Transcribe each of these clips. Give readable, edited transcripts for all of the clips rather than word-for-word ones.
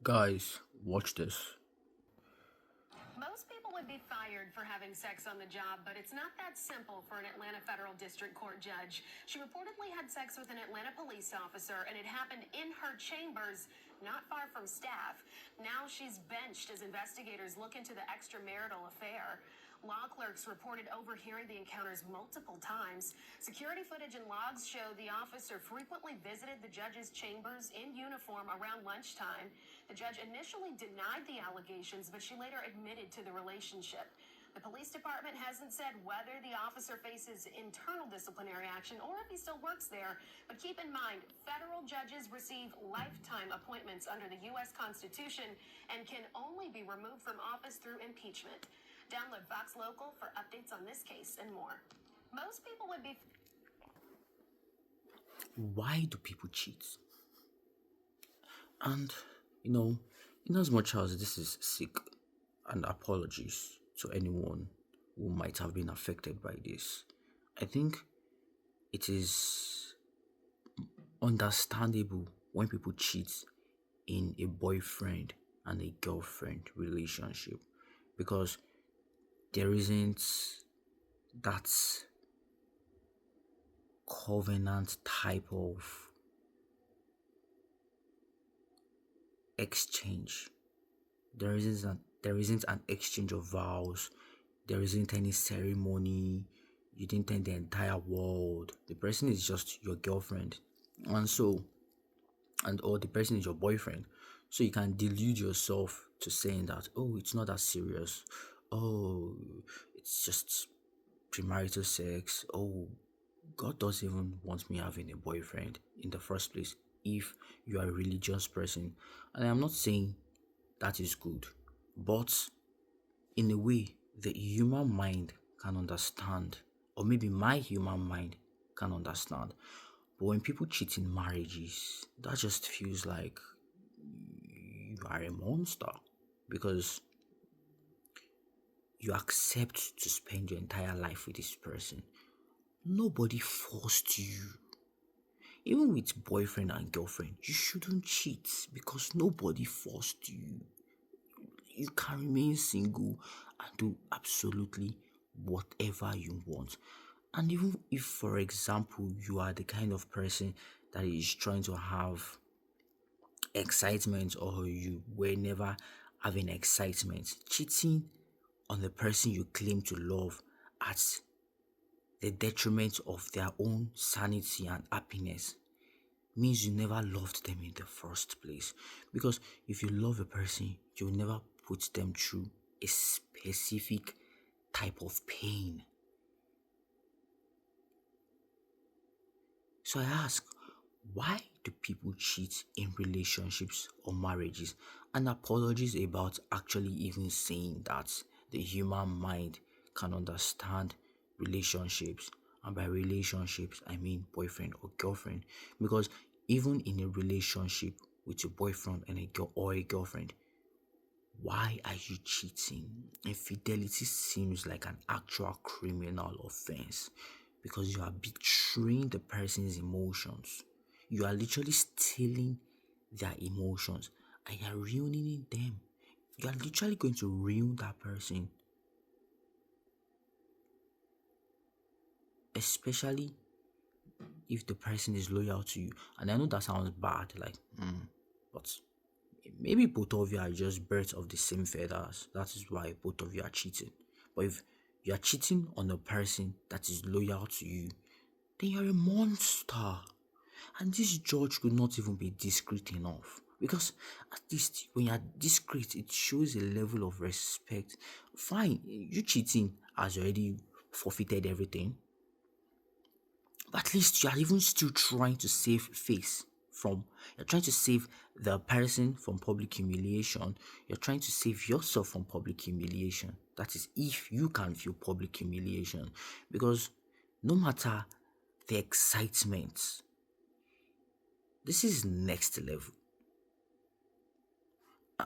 Guys, watch this. Most people would be fired for having sex on the job, but it's not that simple for an Atlanta federal district court judge. She reportedly had sex with an Atlanta police officer, and it happened in her chambers, not far from staff. Now she's benched as investigators look into the extramarital affair. Law clerks reported overhearing the encounters multiple times. Security footage and logs show the officer frequently visited the judge's chambers in uniform around lunchtime. The judge initially denied the allegations, but she later admitted to the relationship. The police department hasn't said whether the officer faces internal disciplinary action or if he still works there. But keep in mind, federal judges receive lifetime appointments under the U.S. Constitution and can only be removed from office through impeachment. Download Fox Local for updates on this case and more. Most people would be. Why do people cheat? And, you know, in as much as this is sick, and apologies to anyone who might have been affected by this, I think it is understandable when people cheat in a boyfriend and a girlfriend relationship because there isn't that covenant type of exchange. There isn't an exchange of vows. There isn't any ceremony. You didn't tell the entire world. The person is just your girlfriend, and so and or the person is your boyfriend. So you can delude yourself to saying that, oh, it's not that serious. Oh, it's just premarital sex. Oh, God doesn't even want me having a boyfriend in the first place if you are a religious person. And I'm not saying that is good, but in a way, the human mind can understand, or maybe my human mind can understand. But when people cheat in marriages, that just feels like you are a monster because you accept to spend your entire life with this person. Nobody forced you. Even with boyfriend and girlfriend, you shouldn't cheat because nobody forced you. You can remain single and do absolutely whatever you want. And even if, for example, you are the kind of person that is trying to have excitement or you were never having excitement, cheating on the person you claim to love at the detriment of their own sanity and happiness means you never loved them in the first place. Because if you love a person, you will never put them through a specific type of pain. So I ask, why do people cheat in relationships or marriages? And apologies about actually even saying that the human mind can understand relationships. And by relationships, I mean boyfriend or girlfriend. Because even in a relationship with a boyfriend and a girl or a girlfriend, why are you cheating? Infidelity seems like an actual criminal offense because you are betraying the person's emotions. You are literally stealing their emotions and you are ruining them. You are literally going to ruin that person, especially if the person is loyal to you. And I know that sounds bad, like, but maybe both of you are just birds of the same feathers. That is why both of you are cheating. But if you are cheating on a person that is loyal to you, then you're a monster. And this judge could not even be discreet enough. Because at least when you're discreet, it shows a level of respect. Fine, you cheating has already forfeited everything. But at least you are even still trying to save face from, you're trying to save the person from public humiliation. You're trying to save yourself from public humiliation. That is if you can feel public humiliation. Because no matter the excitement, this is next level.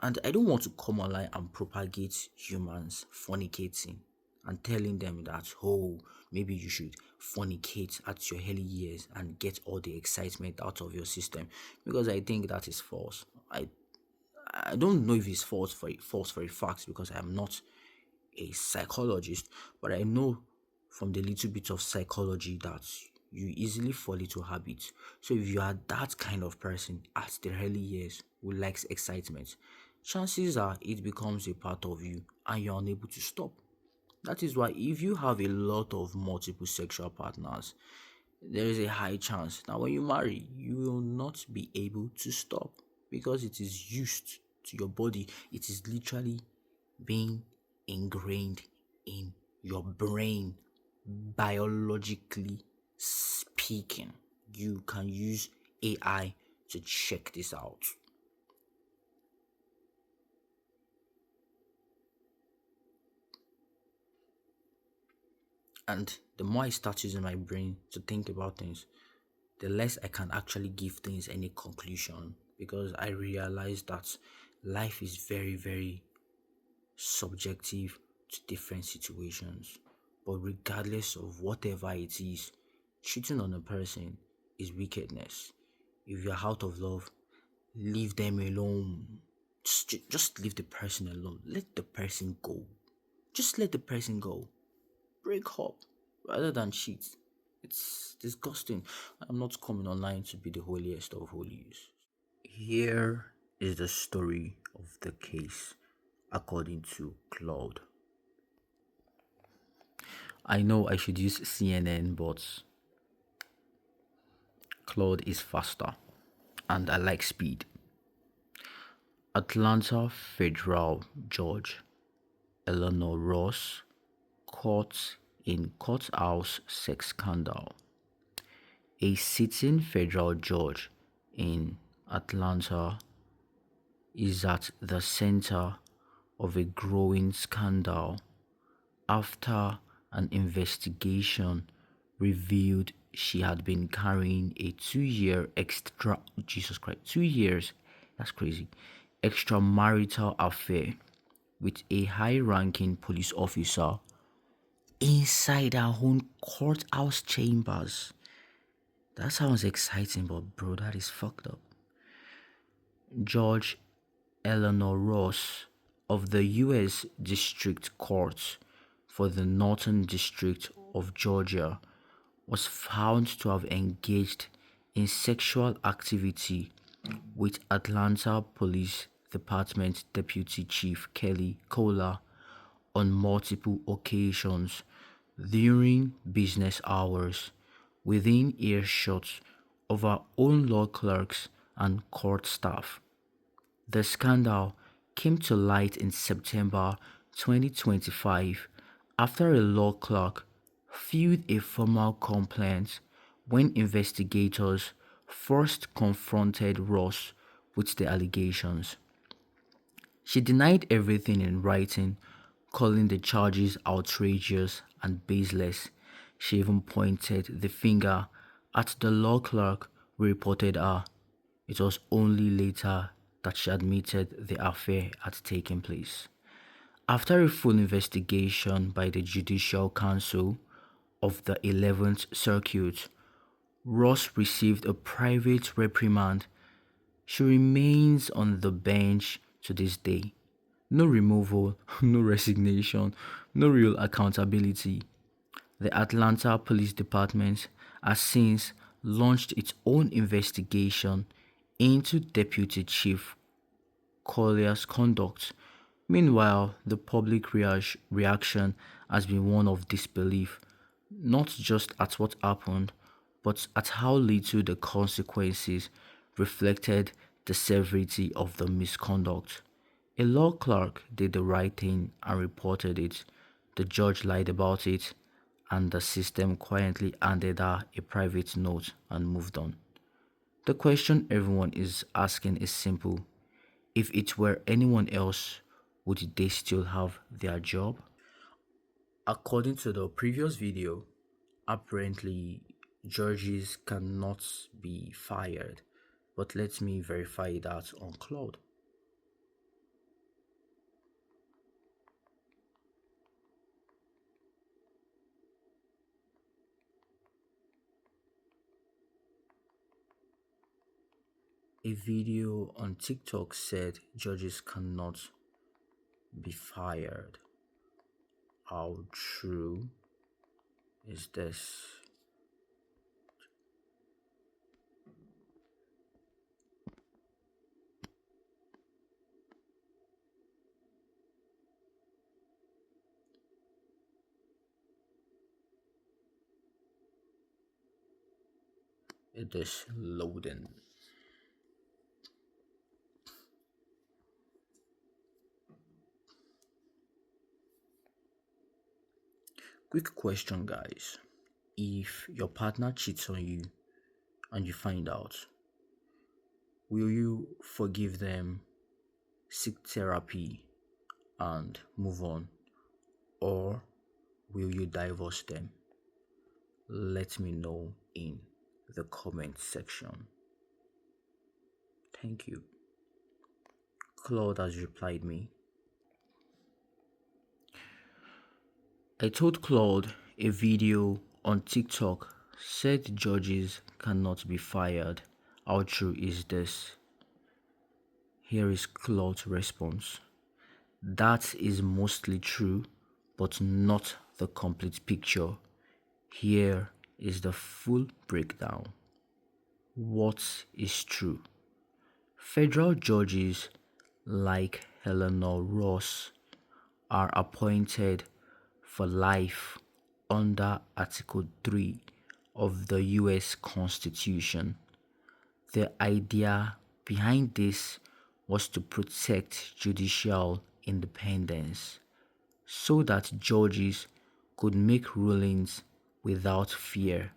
And I don't want to come online and propagate humans fornicating and telling them that, oh, maybe you should fornicate at your early years and get all the excitement out of your system because I think that is false. I don't know if it's false for a fact because I'm not a psychologist, but I know from the little bit of psychology that you easily fall into habits. So if you are that kind of person at the early years who likes excitement, chances are it becomes a part of you and you're unable to stop. That is why if you have a lot of multiple sexual partners, there is a high chance that when you marry, you will not be able to stop because it is used to your body. It is literally being ingrained in your brain, biologically speaking. You can use AI to check this out. And the more I start using my brain to think about things, the less I can actually give things any conclusion because I realize that life is very, very subjective to different situations. But regardless of whatever it is, cheating on a person is wickedness. If you're out of love, leave them alone. Just leave the person alone. Let the person go. Just let the person go. Break up rather than cheat. It's disgusting. I'm not coming online to be the holiest of holies. Here is the story of the case according to Claude. I know I should use CNN, but Claude is faster and I like speed. Atlanta federal judge Eleanor Ross caught in courthouse sex scandal. A sitting federal judge in Atlanta is at the center of a growing scandal after an investigation revealed she had been carrying a 2 year extra Jesus Christ 2 years that's crazy extramarital affair with a high-ranking police officer inside her own courthouse chambers. That sounds exciting, but bro, that is fucked up. Judge Eleanor Ross of the U.S. District Court for the Northern District of Georgia was found to have engaged in sexual activity with Atlanta Police Department Deputy Chief Kelly Kohler on multiple occasions during business hours within earshot of her own law clerks and court staff. The scandal came to light in September 2025 after a law clerk filed a formal complaint when investigators first confronted Ross with the allegations. She denied everything in writing, calling the charges outrageous and baseless. She even pointed the finger at the law clerk who reported her. It was only later that she admitted the affair had taken place. After a full investigation by the Judicial Council of the 11th Circuit, Ross received a private reprimand. She remains on the bench to this day. No removal, no resignation, no real accountability. The Atlanta Police Department has since launched its own investigation into Deputy Chief Collier's conduct. Meanwhile, the public reaction has been one of disbelief, not just at what happened, but at how little the consequences reflected the severity of the misconduct. A law clerk did the right thing and reported it. The judge lied about it, and the system quietly handed her a private note and moved on. The question everyone is asking is simple. If it were anyone else, would they still have their job? According to the previous video, apparently judges cannot be fired, but let me verify that on Claude. A video on TikTok said judges cannot be fired. How true is this? It is loading. Quick question, guys. If your partner cheats on you and you find out, will you forgive them, seek therapy, and move on? Or will you divorce them? Let me know in the comment section. Thank you. Claude has replied me. I told Claude a video on TikTok said judges cannot be fired. How true is this? Here is Claude's response. That is mostly true, but not the complete picture. Here is the full breakdown. What is true? Federal judges like Eleanor Ross are appointed for life under Article 3 of the US Constitution. The idea behind this was to protect judicial independence so that judges could make rulings without fear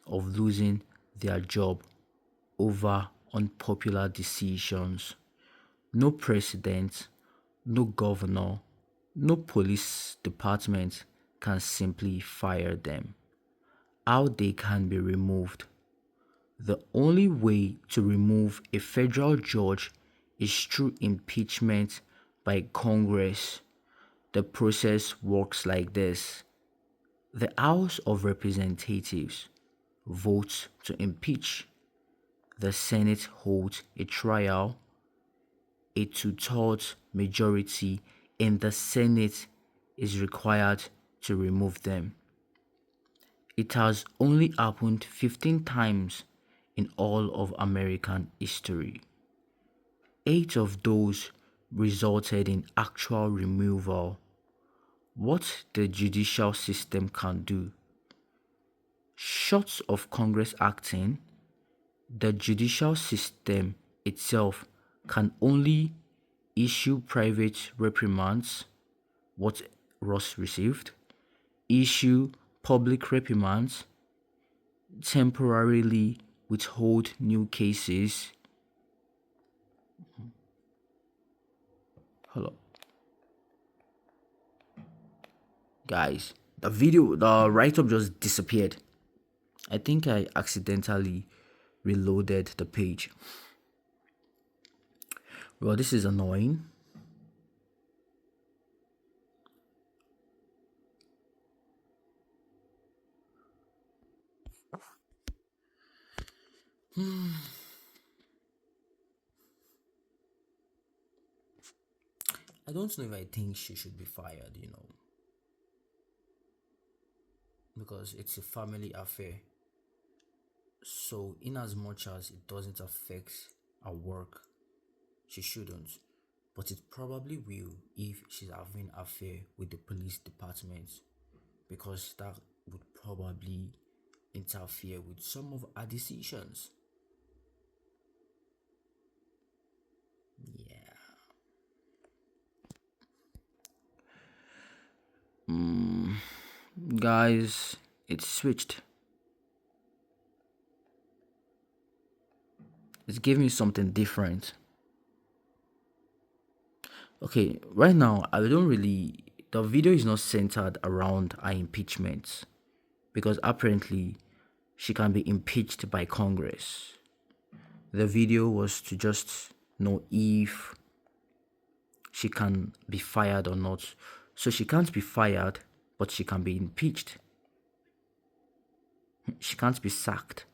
of losing their job over unpopular decisions. No president, no governor, no police department can simply fire them. How they can be removed? The only way to remove a federal judge is through impeachment by Congress. The process works like this. The House of Representatives votes to impeach. The Senate holds a trial. A two-thirds majority in the Senate is required to remove them. It has only happened 15 times in all of American history. 8 of those resulted in actual removal. What the judicial system can do. Short of Congress acting, the judicial system itself can only issue private reprimands, what Ross received, issue public reprimands, temporarily withhold new cases. Hello. Guys, the write-up just disappeared. I think I accidentally reloaded the page. Well, this is annoying. I don't know if I think she should be fired, because it's a family affair. So, in as much as it doesn't affect her work, she shouldn't. But it probably will if she's having an affair with the police department, because that would probably interfere with some of her decisions. Yeah. Guys, it's switched. It's giving me something different. Okay, right now the video is not centered around her impeachment, because apparently she can be impeached by Congress. The video was to just know if she can be fired or not. So she can't be fired, but she can be impeached. She can't be sacked,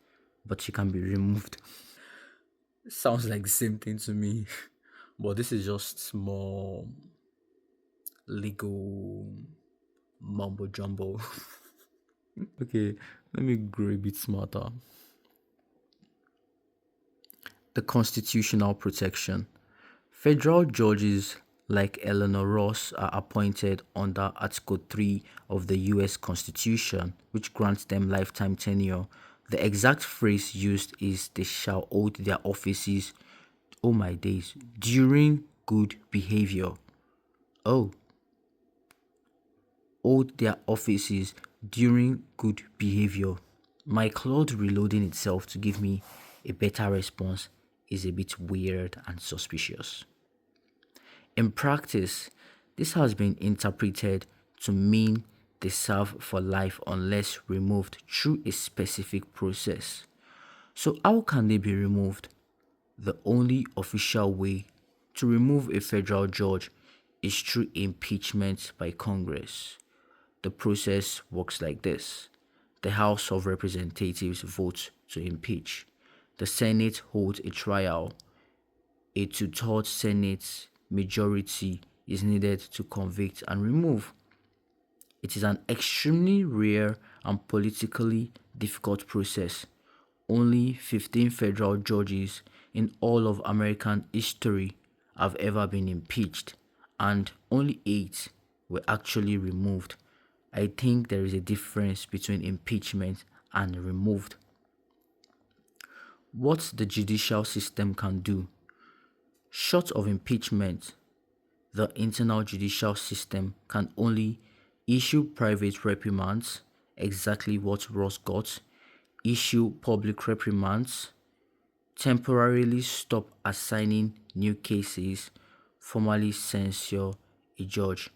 but she can be removed. Sounds like the same thing to me. But this is just more legal mumbo jumbo. Okay, let me grow a bit smarter. The constitutional protection. Federal judges like Eleanor Ross are appointed under Article 3 of the US Constitution, which grants them lifetime tenure. The exact phrase used is they shall hold their offices, oh my days, during good behavior. Oh, hold their offices during good behavior. My Claude reloading itself to give me a better response is a bit weird and suspicious. In practice, this has been interpreted to mean they serve for life unless removed through a specific process. So, how can they be removed? The only official way to remove a federal judge is through impeachment by Congress. The process works like this: the House of Representatives votes to impeach, the Senate holds a trial, a two-thirds Senate majority is needed to convict and remove. It is an extremely rare and politically difficult process. Only 15 federal judges in all of American history have ever been impeached, and only 8 were actually removed. I think there is a difference between impeachment and removed. What the judicial system can do, short of impeachment, the internal judicial system can only issue private reprimands, exactly what Ross got, issue public reprimands, temporarily stop assigning new cases, formally censure a judge.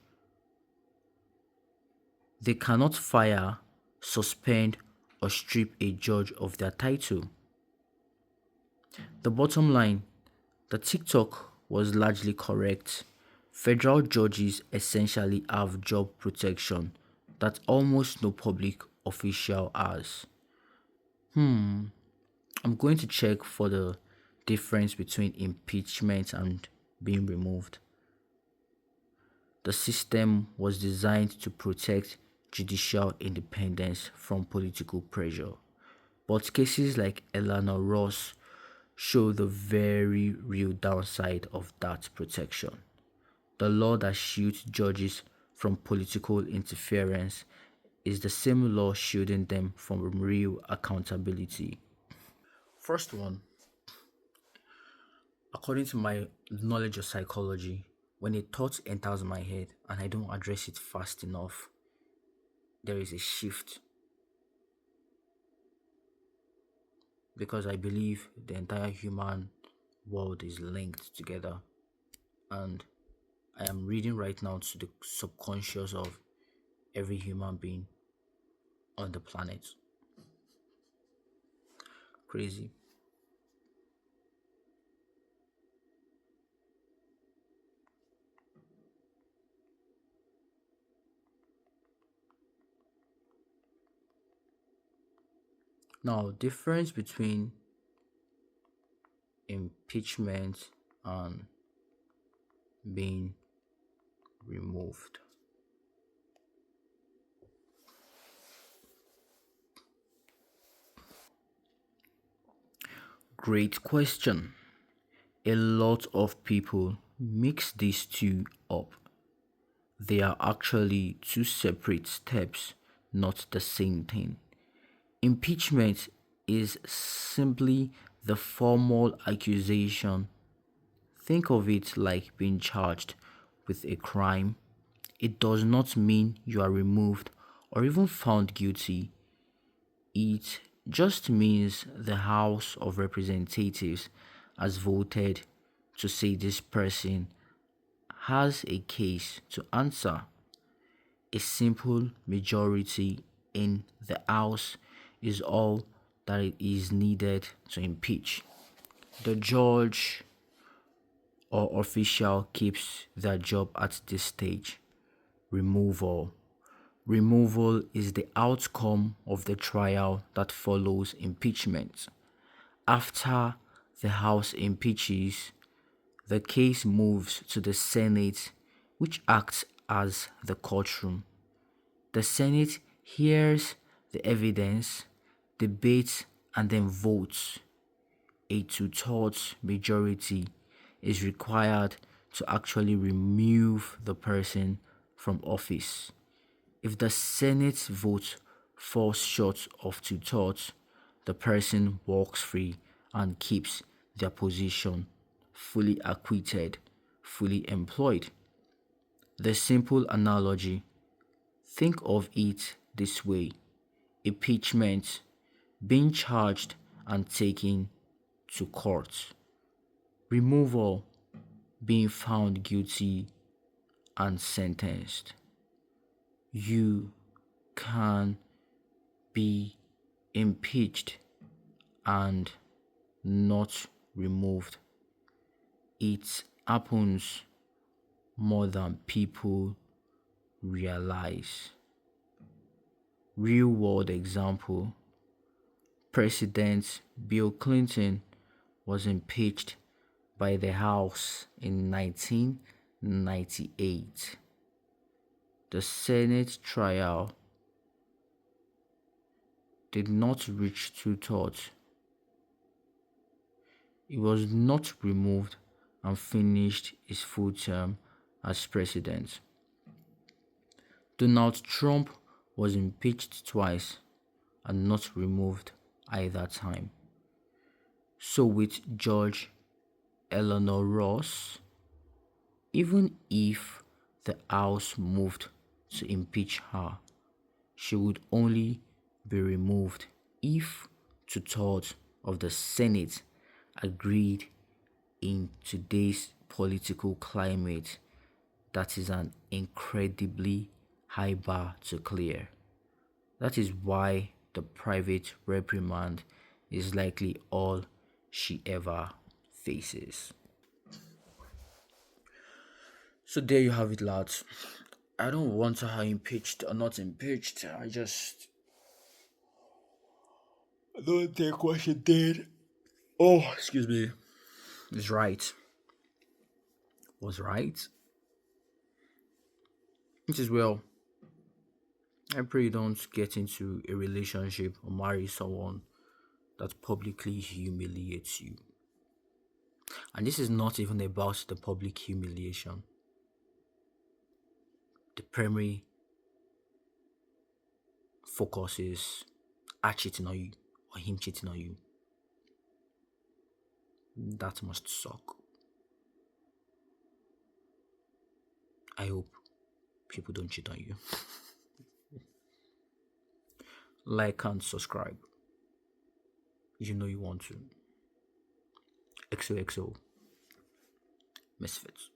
They cannot fire, suspend, or strip a judge of their title. The bottom line, the TikTok was largely correct. Federal judges essentially have job protection that almost no public official has. I'm going to check for the difference between impeachment and being removed. The system was designed to protect judicial independence from political pressure. But cases like Eleanor Ross show the very real downside of that protection. The law that shields judges from political interference is the same law shielding them from real accountability. First one, according to my knowledge of psychology, when a thought enters my head and I don't address it fast enough, there is a shift because I believe the entire human world is linked together, and I am reading right now to the subconscious of every human being on the planet. Crazy. Now, difference between impeachment and being removed. Great question. A lot of people mix these two up. They are actually two separate steps, not the same thing. Impeachment is simply the formal accusation. Think of it like being charged with a crime. It does not mean you are removed or even found guilty. It just means the House of Representatives has voted to say this person has a case to answer. A simple majority in the House is all that is needed to impeach. The judge or official keeps their job at this stage. Removal. Removal is the outcome of the trial that follows impeachment. After the House impeaches, the case moves to the Senate, which acts as the courtroom. The Senate hears the evidence, debates, and then votes. A two-thirds majority is required to actually remove the person from office. If the Senate vote falls short of two-thirds, the person walks free and keeps their position, fully acquitted, fully employed. The simple analogy, think of it this way: impeachment, being charged and taken to court; removal, being found guilty and sentenced. You can be impeached and not removed. It happens more than people realize. Real world example: President Bill Clinton was impeached by the House in 1998. The Senate trial did not reach two-thirds. He was not removed and finished his full term as president. Donald Trump was impeached twice and not removed either time. So with George Eleanor Ross, even if the House moved to impeach her, she would only be removed if two-thirds of the Senate agreed. In today's political climate, that is an incredibly high bar to clear. That is why the private reprimand is likely all she ever faces. So there you have it, lads. I don't want her impeached or not impeached. I don't think what she did. Oh, excuse me. Is right. Was right. Which is well. I pray you don't get into a relationship or marry someone that publicly humiliates you. And this is not even about the public humiliation. The primary focus is her cheating on you or him cheating on you. That must suck. I hope people don't cheat on you. Like and subscribe. You know you want to. XOXO Misfits.